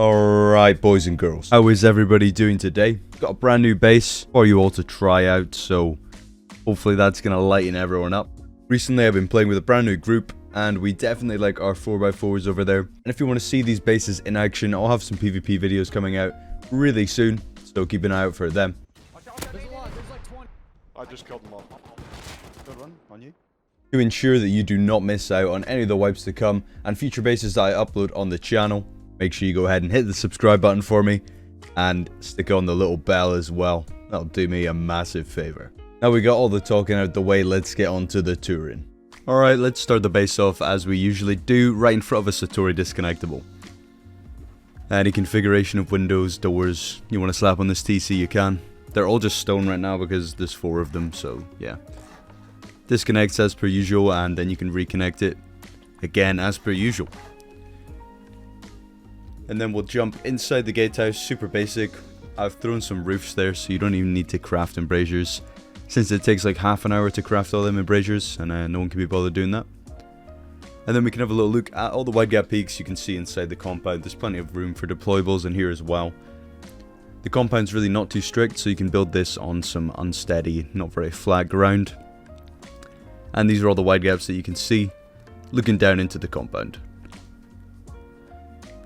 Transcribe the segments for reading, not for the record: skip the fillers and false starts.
Alright, boys and girls, how is everybody doing today? Got a brand new base for you all to try out, so hopefully that's going to lighten everyone up. Recently I've been playing with a brand new group, and we definitely like our 4x4s over there. And if you want to see these bases in action, I'll have some PvP videos coming out really soon, so keep an eye out for them. I just killed them all. Good one, on you. To ensure that you do not miss out on any of the wipes to come and future bases that I upload on the channel, make sure you go ahead and hit the subscribe button for me and stick on the little bell as well. That'll do me a massive favor. Now we got all the talking out the way, let's get on to the touring. Alright, let's start the base off as we usually do, right in front of a Satori disconnectable. Any configuration of windows, doors, you want to slap on this TC, you can. They're all just stone right now because there's 4 of them, so yeah. Disconnects as per usual, and then you can reconnect it again as per usual. And then we'll jump inside the gatehouse, super basic. I've thrown some roofs there so you don't even need to craft embrasures, since it takes like half an hour to craft all them embrasures, and no one can be bothered doing that. And then we can have a little look at all the wide gap peaks you can see inside the compound. There's plenty of room for deployables in here as well. The compound's really not too strict, so you can build this on some unsteady, not very flat ground. And these are all the wide gaps that you can see looking down into the compound.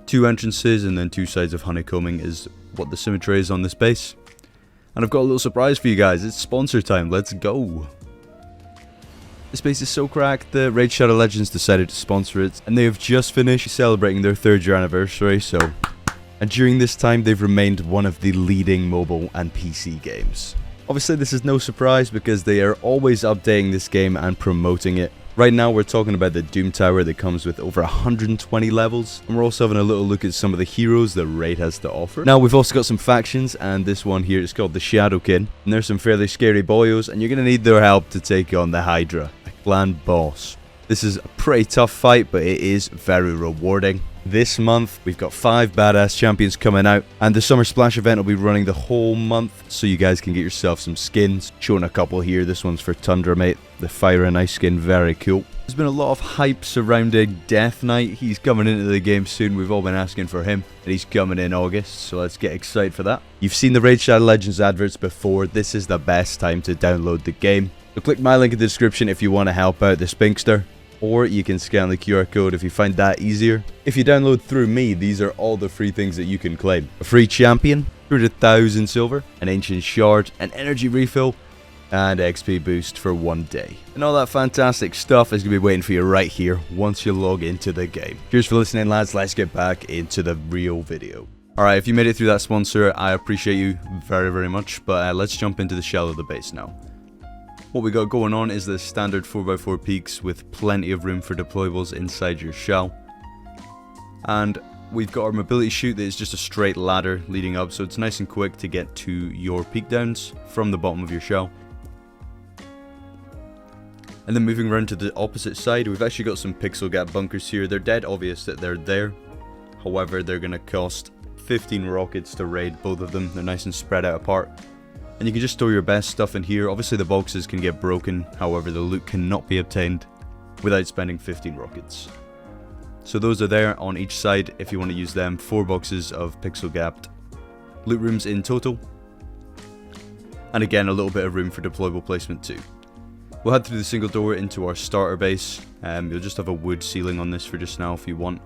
2 entrances and then 2 sides of honeycombing is what the symmetry is on this base. And I've got a little surprise for you guys. It's sponsor time. Let's go. This base is so cracked, the Raid Shadow Legends decided to sponsor it, and they have just finished celebrating their 3rd year anniversary, so... And during this time, they've remained one of the leading mobile and PC games. Obviously, this is no surprise because they are always updating this game and promoting it. Right now, we're talking about the Doom Tower that comes with over 120 levels, and we're also having a little look at some of the heroes that Raid has to offer. Now, we've also got some factions, and this one here is called the Shadowkin, and there's some fairly scary boyos, and you're going to need their help to take on the Hydra, a clan boss. This is a pretty tough fight, but it is very rewarding. This month, we've got 5 badass champions coming out, and the Summer Splash event will be running the whole month, so you guys can get yourself some skins. Showing a couple here, this one's for Tundra Mate, the Fire and Ice skin, very cool. There's been a lot of hype surrounding Death Knight. He's coming into the game soon, we've all been asking for him, and he's coming in August, so let's get excited for that. You've seen the Raid Shadow Legends adverts before, this is the best time to download the game. So click my link in the description if you want to help out the Spinkster. Or you can scan the QR code if you find that easier. If you download through me, these are all the free things that you can claim. A free champion, 200,000 silver, an ancient shard, an energy refill, and XP boost for 1 day. And all that fantastic stuff is going to be waiting for you right here once you log into the game. Cheers for listening, lads. Let's get back into the real video. Alright, if you made it through that sponsor, I appreciate you very, very much. But let's jump into the shell of the base now. What we got going on is the standard 4x4 peaks with plenty of room for deployables inside your shell. And we've got our mobility chute that is just a straight ladder leading up, so it's nice and quick to get to your peak downs from the bottom of your shell. And then moving around to the opposite side, we've actually got some pixel gap bunkers here. They're dead obvious that they're there. However, they're going to cost 15 rockets to raid, both of them. They're nice and spread out apart. And you can just store your best stuff in here. Obviously the boxes can get broken, however the loot cannot be obtained without spending 15 rockets. So those are there on each side if you want to use them. 4 boxes of pixel gapped loot rooms in total. And again, a little bit of room for deployable placement too. We'll head through the single door into our starter base. You'll just have a wood ceiling on this for just now if you want.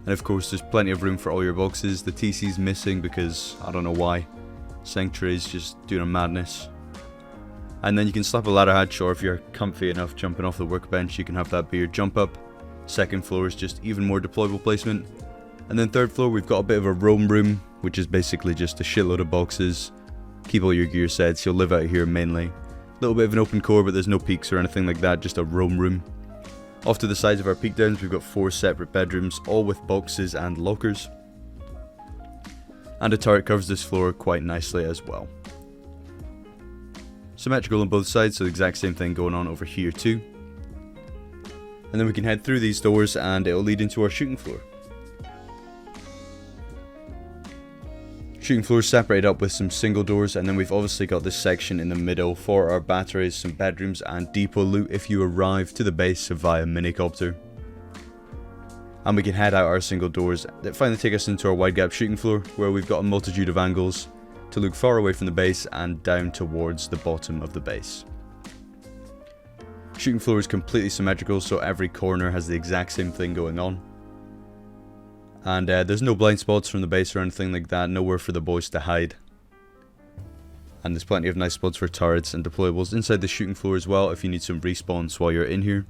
And of course there's plenty of room for all your boxes. The TC's missing because I don't know why. Sanctuary's just doing a madness. And then you can slap a ladder hatch, or if you're comfy enough jumping off the workbench, you can have that be your jump up. 2nd floor is just even more deployable placement. And then 3rd floor we've got a bit of a roam room, which is basically just a shitload of boxes. Keep all your gear sets, you'll live out here mainly. A little bit of an open core, but there's no peaks or anything like that, just a roam room. Off to the sides of our peak downs we've got 4 separate bedrooms, all with boxes and lockers. And a turret covers this floor quite nicely as well. Symmetrical on both sides, so the exact same thing going on over here too. And then we can head through these doors and it will lead into our shooting floor. Shooting floor is separated up with some single doors, and then we've obviously got this section in the middle for our batteries, some bedrooms and depot loot if you arrive to the base via minicopter. And we can head out our single doors that finally take us into our wide gap shooting floor, where we've got a multitude of angles to look far away from the base and down towards the bottom of the base. Shooting floor is completely symmetrical, so every corner has the exact same thing going on. And there's no blind spots from the base or anything like that, nowhere for the boys to hide. And there's plenty of nice spots for turrets and deployables inside the shooting floor as well if you need some respawns while you're in here.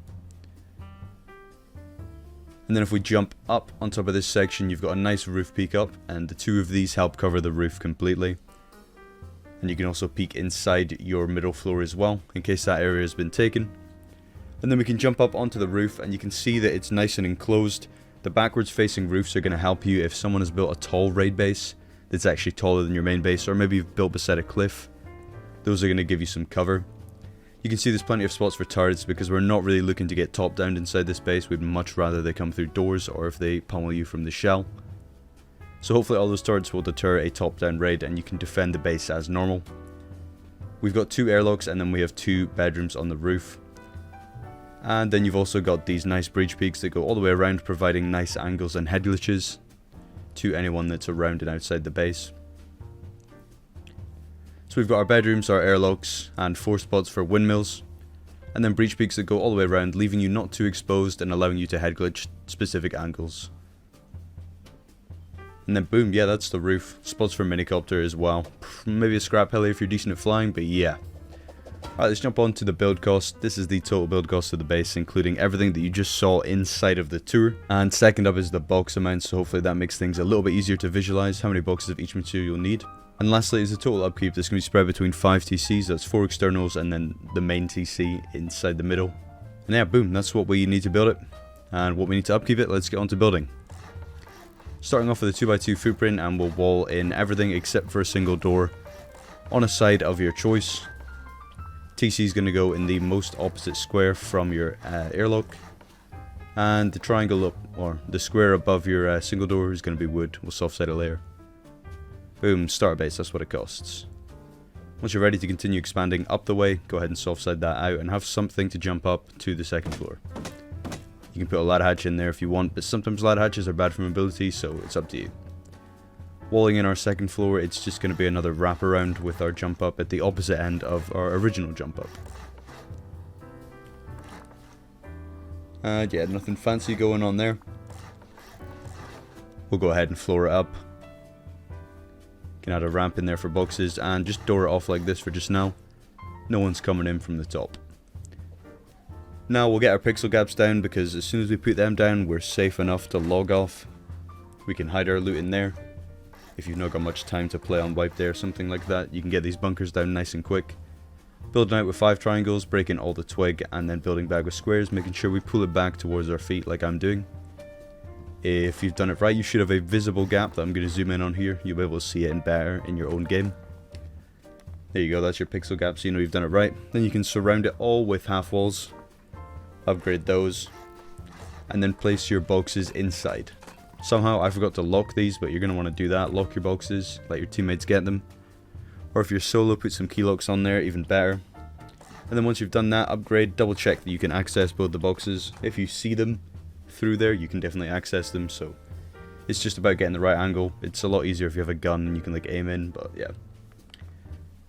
And then if we jump up on top of this section, you've got a nice roof peek up, and the two of these help cover the roof completely. And you can also peek inside your middle floor as well, in case that area has been taken. And then we can jump up onto the roof, and you can see that it's nice and enclosed. The backwards facing roofs are going to help you if someone has built a tall raid base that's actually taller than your main base, or maybe you've built beside a cliff. Those are going to give you some cover. You can see there's plenty of spots for turrets because we're not really looking to get top down inside this base. We'd much rather they come through doors or if they pummel you from the shell. So hopefully all those turrets will deter a top down raid and you can defend the base as normal. We've got 2 airlocks and then we have 2 bedrooms on the roof. And then you've also got these nice breach peaks that go all the way around, providing nice angles and head glitches to anyone that's around and outside the base. So we've got our bedrooms, our airlocks, and 4 spots for windmills. And then breach peaks that go all the way around, leaving you not too exposed and allowing you to head glitch specific angles. And then boom, yeah, that's the roof. Spots for minicopter as well. Maybe a scrap heli if you're decent at flying, but yeah. Alright, let's jump on to the build cost. This is the total build cost of the base, including everything that you just saw inside of the tour. And second up is the box amount, so hopefully that makes things a little bit easier to visualize how many boxes of each material you'll need. And lastly is the total upkeep that's going to be spread between 5 TCs, that's 4 externals and then the main TC inside the middle. And yeah, boom, that's what we need to build it. And what we need to upkeep it, let's get on to building. Starting off with a 2x2 footprint, and we'll wall in everything except for a single door on a side of your choice. TC is going to go in the most opposite square from your airlock. And the triangle up, or the square above your single door is going to be wood. We'll soft side a layer. Boom, starter base, that's what it costs. Once you're ready to continue expanding up the way, go ahead and soft side that out and have something to jump up to the second floor. You can put a ladder hatch in there if you want, but sometimes ladder hatches are bad for mobility, so it's up to you. Walling in our second floor, it's just going to be another wraparound with our jump up at the opposite end of our original jump up. Yeah, nothing fancy going on there. We'll go ahead and floor it up. Can add a ramp in there for boxes and just door it off like this for just now. No one's coming in from the top. Now we'll get our pixel gaps down because as soon as we put them down, we're safe enough to log off. We can hide our loot in there. If you've not got much time to play on wipe day or something like that, you can get these bunkers down nice and quick. Building out with 5 triangles, breaking all the twig, and then building back with squares, making sure we pull it back towards our feet like I'm doing. If you've done it right, you should have a visible gap that I'm going to zoom in on here. You'll be able to see it in better in your own game. There you go, that's your pixel gap, so you know you've done it right. Then you can surround it all with half walls. Upgrade those. And then place your boxes inside. Somehow I forgot to lock these, but you're going to want to do that. Lock your boxes, let your teammates get them. Or if you're solo, put some key locks on there, even better. And then once you've done that, upgrade, double check that you can access both the boxes. If you see them through there, you can definitely access them, so it's just about getting the right angle. It's a lot easier if you have a gun and you can like aim in, but yeah.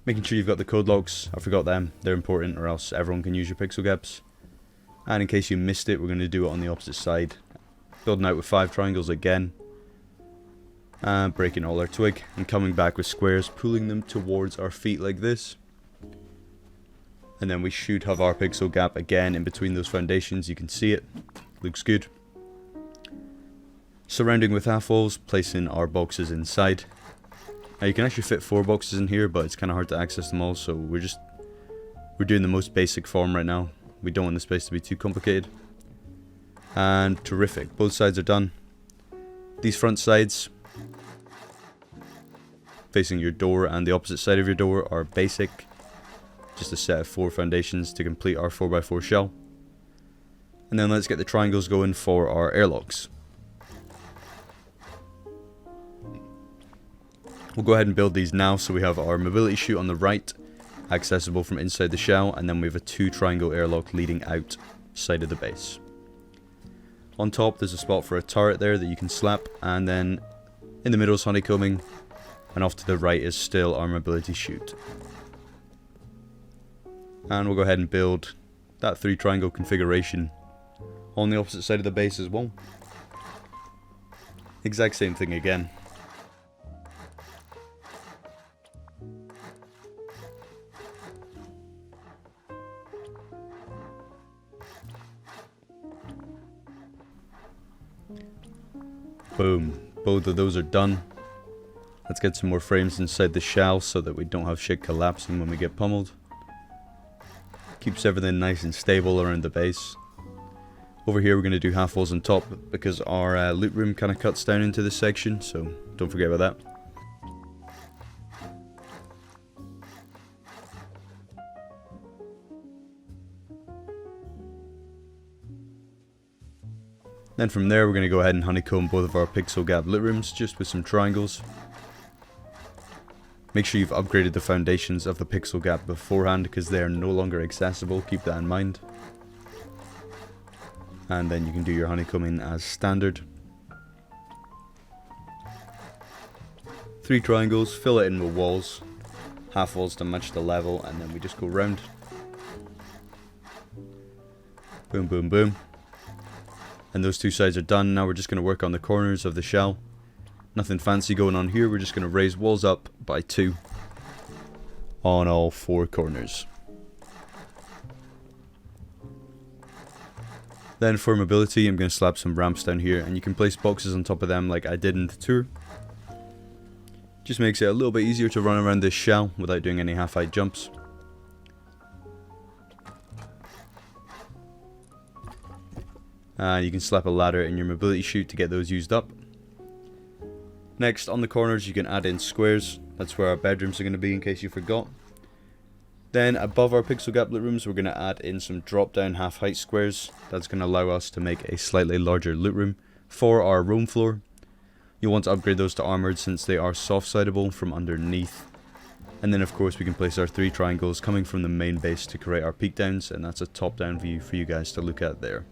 Making sure you've got the code locks, I forgot them, they're important or else everyone can use your pixel gaps. And in case you missed it, we're going to do it on the opposite side. Building out with 5 triangles again. And breaking all our twig and coming back with squares, pulling them towards our feet like this. And then we should have our pixel gap again in between those foundations, you can see it. Looks good. Surrounding with half walls, placing our boxes inside. Now you can actually fit 4 boxes in here, but it's kind of hard to access them all, so we're doing the most basic form right now. We don't want the space to be too complicated. And terrific, both sides are done. These front sides, facing your door and the opposite side of your door, are basic. Just a set of 4 foundations to complete our 4x4 shell. And then let's get the triangles going for our airlocks. We'll go ahead and build these now. So we have our mobility chute on the right, accessible from inside the shell, and then we have a 2 triangle airlock leading outside of the base. On top there's a spot for a turret there that you can slap, and then in the middle is honeycombing, and off to the right is still our mobility chute. And we'll go ahead and build that 3 triangle configuration on the opposite side of the base as well. Exact same thing again. Boom. Both of those are done. Let's get some more frames inside the shell so that we don't have shit collapsing when we get pummeled. Keeps everything nice and stable around the base. Over here we're going to do half walls on top because our loot room kind of cuts down into this section, so don't forget about that. Then from there we're going to go ahead and honeycomb both of our pixel gap loot rooms just with some triangles. Make sure you've upgraded the foundations of the pixel gap beforehand because they are no longer accessible, keep that in mind. And then you can do your honeycombing as standard. 3 triangles, fill it in with walls, half walls to match the level, and then we just go round. Boom, boom, boom. And those 2 sides are done. Now we're just going to work on the corners of the shell. Nothing fancy going on here, we're just going to raise walls up by 2 on all 4 corners. Then for mobility, I'm going to slap some ramps down here, and you can place boxes on top of them like I did in the tour. Just makes it a little bit easier to run around this shell without doing any half-height jumps. And you can slap a ladder in your mobility chute to get those used up. Next, on the corners you can add in squares. That's where our bedrooms are going to be in case you forgot. Then above our pixel gap loot rooms we're going to add in some drop down half height squares. That's going to allow us to make a slightly larger loot room for our roam floor. You'll want to upgrade those to armored since they are soft sidable from underneath. And then of course we can place our 3 triangles coming from the main base to create our peak downs, and that's a top down view for you guys to look at there.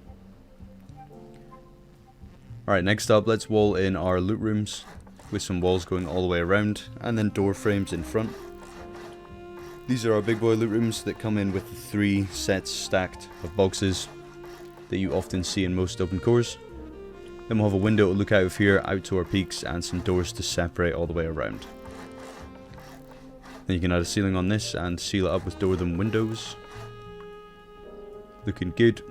Alright, next up let's wall in our loot rooms with some walls going all the way around and then door frames in front. These are our big boy loot rooms that come in with 3 sets stacked of boxes that you often see in most open cores. Then we'll have a window to look out of here, out to our peaks, and some doors to separate all the way around. Then you can add a ceiling on this and seal it up with door and windows. Looking good.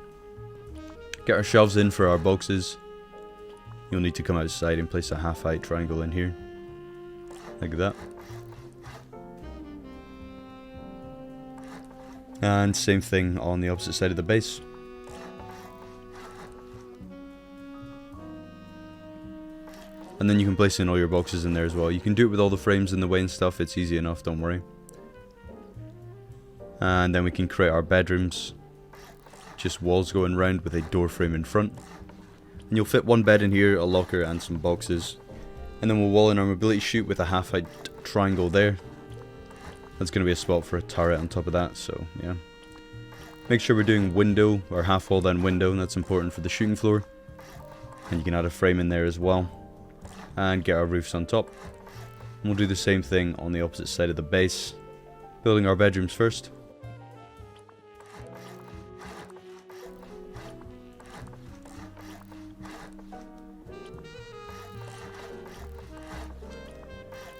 Get our shelves in for our boxes. You'll need to come outside and place a half height triangle in here. Like that. And same thing on the opposite side of the base. And then you can place in all your boxes in there as well. You can do it with all the frames in the way and stuff. It's easy enough, don't worry. And then we can create our bedrooms. Just walls going round with a door frame in front. And you'll fit 1 bed in here, a locker and some boxes. And then we'll wall in our mobility chute with a half height triangle there. That's going to be a spot for a turret on top of that, so yeah. Make sure we're doing window or half wall down window, and that's important for the shooting floor. And you can add a frame in there as well. And get our roofs on top. And we'll do the same thing on the opposite side of the base. Building our bedrooms first.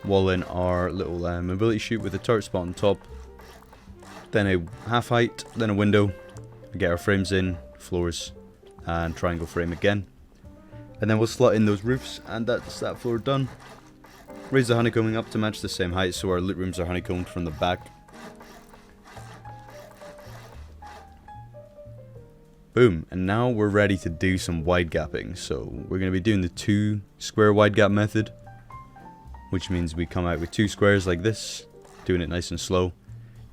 Wall in our little mobility chute with a turret spot on top. Then a half height, then a window. Get our frames in, floors, and triangle frame again. And then we'll slot in those roofs, and that's that floor done. Raise the honeycombing up to match the same height so our loot rooms are honeycombed from the back. Boom, and now we're ready to do some wide gapping. So we're going to be doing the 2 square wide gap method, which means we come out with 2 squares like this, doing it nice and slow.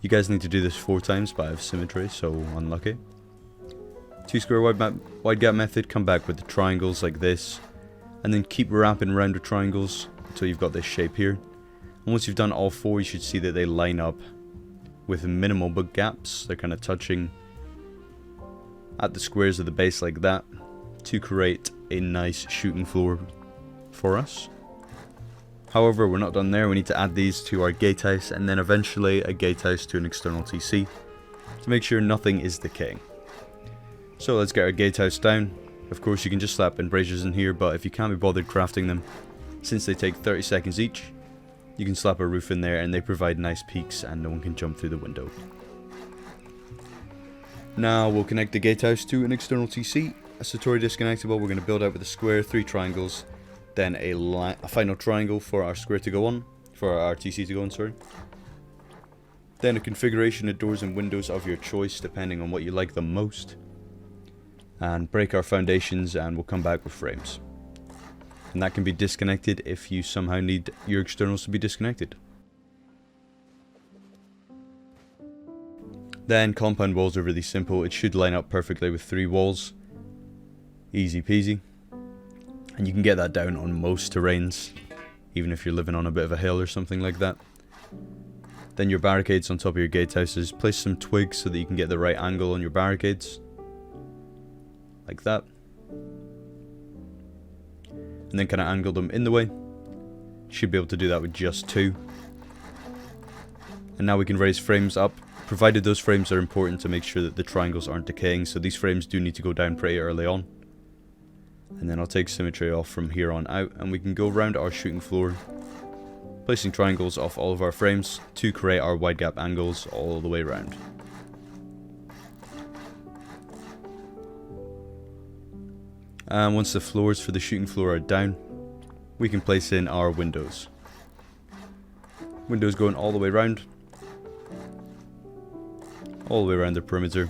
You guys need to do this 4 times, but I have symmetry, so unlucky. 2 square wide gap method, come back with the triangles like this, and then keep wrapping around the triangles until you've got this shape here. And once you've done all 4, you should see that they line up with minimal but gaps. They're kind of touching at the squares of the base like that. to create a nice shooting floor for us. However, we're not done there. We need to add these to our gatehouse, and then eventually a gatehouse to an external TC to make sure nothing is decaying. So let's get our gatehouse down. Of course, you can just slap embrasures in here, but if you can't be bothered crafting them, since they take 30 seconds each, you can slap a roof in there and they provide nice peaks and no one can jump through the window. Now we'll connect the gatehouse to an external TC. A Satori disconnectable we're going to build out with a square, 3 triangles, then a final triangle for our square to go on, for our TC to go on, sorry. Then a configuration of doors and windows of your choice depending on what you like the most. And break our foundations and we'll come back with frames. And that can be disconnected if you somehow need your externals to be disconnected. Then compound walls are really simple. It should line up perfectly with 3 walls. Easy peasy. And you can get that down on most terrains, even if you're living on a bit of a hill or something like that. Then your barricades on top of your gatehouses. Place some twigs so that you can get the right angle on your barricades. Like that. And then kind of angle them in the way. Should be able to do that with just 2. And now we can raise frames up, provided those frames are important to make sure that the triangles aren't decaying, so these frames do need to go down pretty early on. And then I'll take symmetry off from here on out, and we can go around our shooting floor, placing triangles off all of our frames to create our wide gap angles all the way around. And once the floors for the shooting floor are down, we can place in our windows. Windows going all the way around. All the way around the perimeter.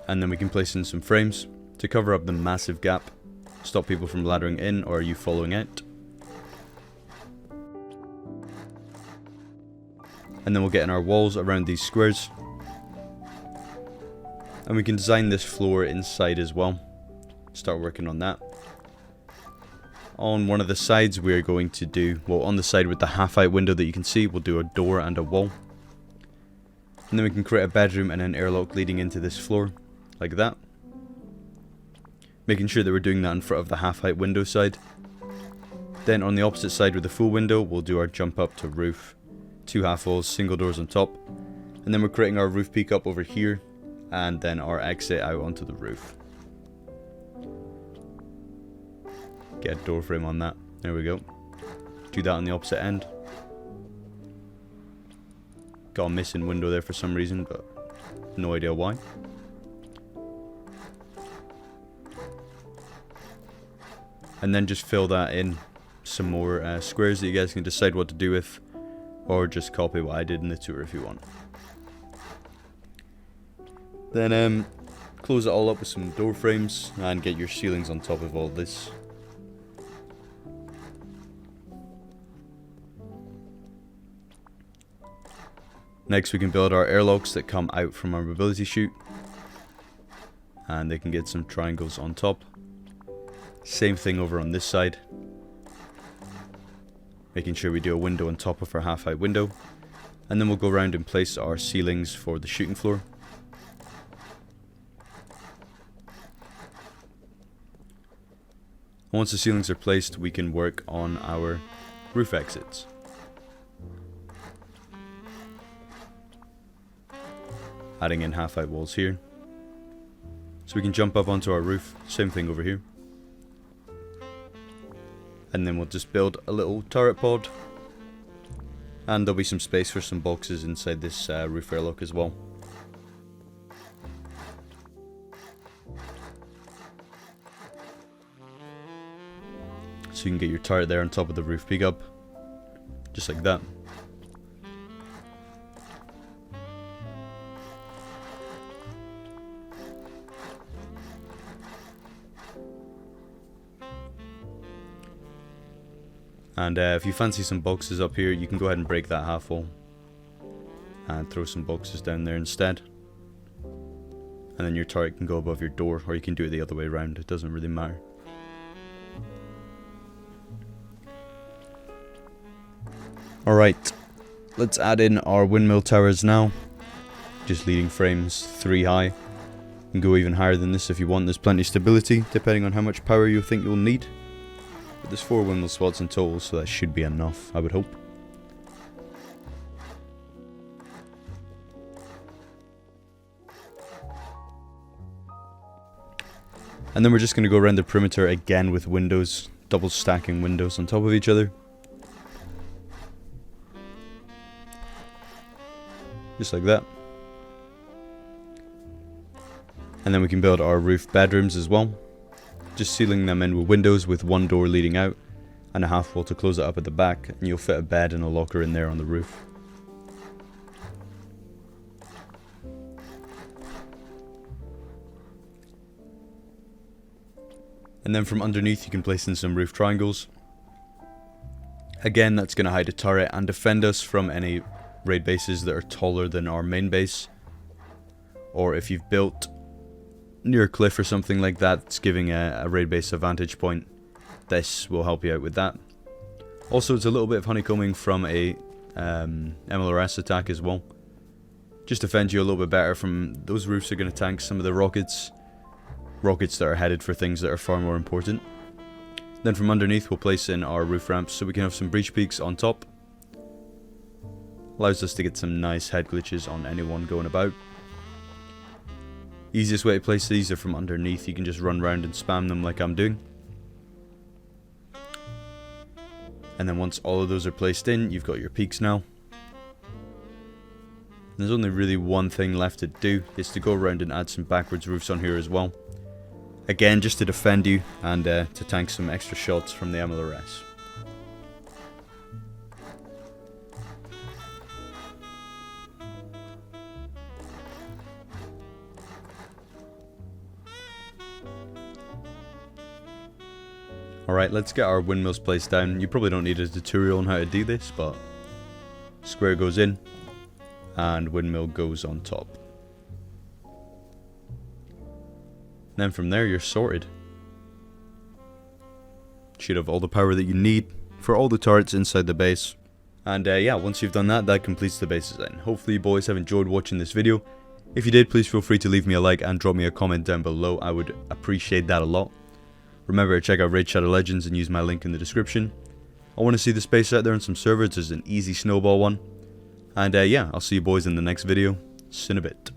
And then we can place in some frames to cover up the massive gap, stop people from laddering in or you following out. And then we'll get in our walls around these squares. And we can design this floor inside as well. Start working on that. On one of the sides we're going to do, well, on the side with the half height window that you can see, we'll do a door and a wall. And then we can create a bedroom and an airlock leading into this floor, like that. Making sure that we're doing that in front of the half height window side. Then on the opposite side with the full window, we'll do our jump up to roof. 2 half walls, single doors on top. And then we're creating our roof peak up over here. And then our exit out onto the roof. Get a door frame on that. There we go. Do that on the opposite end. Got a missing window there for some reason, but no idea why. And then just fill that in some more squares that you guys can decide what to do with, or just copy what I did in the tour if you want. Then close it all up with some door frames and get your ceilings on top of all this. Next we can build our airlocks that come out from our mobility chute. And they can get some triangles on top. Same thing over on this side. Making sure we do a window on top of our half height window. And then we'll go around and place our ceilings for the shooting floor. Once the ceilings are placed, we can work on our roof exits. Adding in half height walls here. So we can jump up onto our roof. Same thing over here. And then we'll just build a little turret pod. And there'll be some space for some boxes inside this roof airlock as well. So you can get your turret there on top of the roof peak up. Just like that. And if you fancy some boxes up here, you can go ahead and break that half wall. And throw some boxes down there instead. And then your turret can go above your door, or you can do it the other way around, it doesn't really matter. Alright, let's add in our windmill towers now. just leading frames 3 high. You can go even higher than this if you want. There's plenty of stability depending on how much power you think you'll need. But there's 4 windmill spots in total, so that should be enough, I would hope. And then we're just going to go around the perimeter again with windows, double stacking windows on top of each other. Just like that. And then we can build our roof bedrooms as well. Just sealing them in with windows with 1 door leading out and a half wall to close it up at the back, and you'll fit a bed and a locker in there on the roof. And then from underneath you can place in some roof triangles. Again, that's going to hide a turret and defend us from any raid bases that are taller than our main base. Or if you've built near a cliff or something like that, it's giving a raid base a vantage point. This will help you out with that. Also, it's a little bit of honeycombing from a MLRS attack as well. Just defend you a little bit better from those roofs are going to tank some of the rockets. Rockets that are headed for things that are far more important. Then from underneath we'll place in our roof ramps so we can have some breach peaks on top. Allows us to get some nice head glitches on anyone going about. Easiest way to place these are from underneath. You can just run around and spam them like I'm doing. And then once all of those are placed in, you've got your peaks now. There's only really one thing left to do, is to go around and add some backwards roofs on here as well. Again, just to defend you and to tank some extra shots from the MLRS. Alright, let's get our windmills placed down. You probably don't need a tutorial on how to do this, but square goes in and windmill goes on top. And then from there you're sorted. Should have all the power that you need for all the turrets inside the base. And yeah, once you've done that, that completes the base design. Hopefully you boys have enjoyed watching this video. If you did, please feel free to leave me a like and drop me a comment down below. I would appreciate that a lot. Remember to check out Raid Shadow Legends and use my link in the description. I want to see the space out there on some servers. There's an easy snowball one. And yeah, I'll see you boys in the next video. See you in a bit.